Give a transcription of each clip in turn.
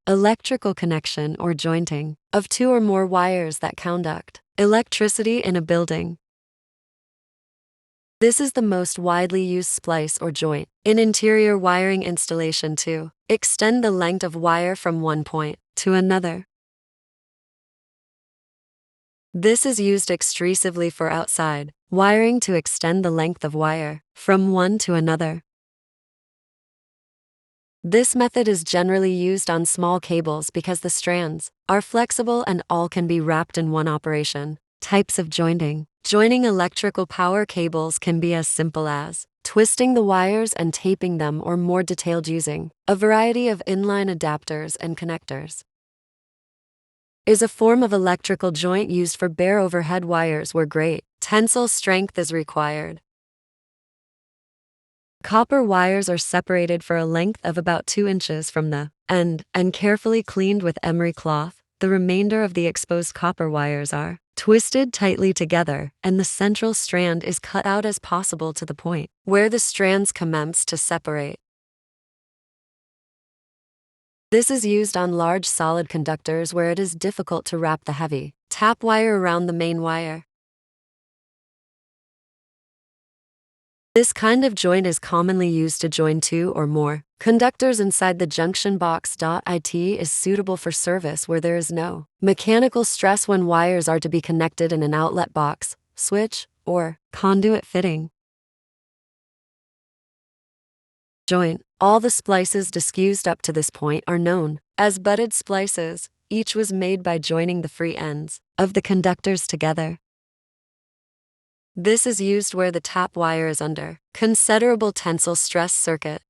Electrical connection or jointing of two or more wires that conduct electricity in a building. This is the most widely used splice or joint in interior wiring installation to extend the length of wire from one point to another. This is used extensively for outside wiring to extend the length of wire from one to another. This method is generally used on small cables because the strands are flexible and all can be wrapped in one operation. Types of jointing. Joining electrical power cables can be as simple as twisting the wires and taping them, or more detailed using a variety of inline adapters and connectors. Is a form of electrical joint used for bare overhead wires where great tensile strength is required. Copper wires are separated for a length of about 2 inches from the end and carefully cleaned with emery cloth. The remainder of the exposed copper wires are twisted tightly together, and the central strand is cut out as possible to the point where the strands commence to separate. This is used on large solid conductors where it is difficult to wrap the heavy tap wire around the main wire. This kind of joint is commonly used to join two or more conductors inside the junction box. It is suitable for service where there is no mechanical stress when wires are to be connected in an outlet box, switch, or conduit fitting. Joint. All the splices discussed up to this point are known as butted splices. Each was made by joining the free ends of the conductors together. This is used where the tap wire is under considerable tensile stress circuit.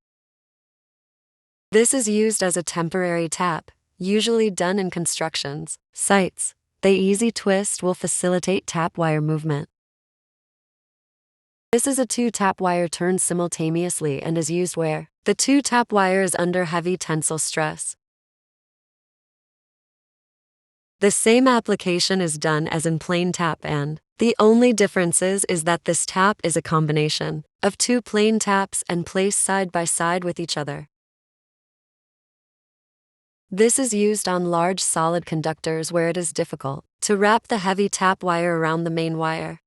This is used as a temporary tap, usually done in constructions sites. The easy twist will facilitate tap wire movement. This is a 2 tap wire turned simultaneously and is used where the 2 tap wire is under heavy tensile stress. The same application is done as in plain tap, and the only difference is that this tap is a combination of 2 plain taps and placed side by side with each other. This is used on large solid conductors where it is difficult to wrap the heavy tap wire around the main wire.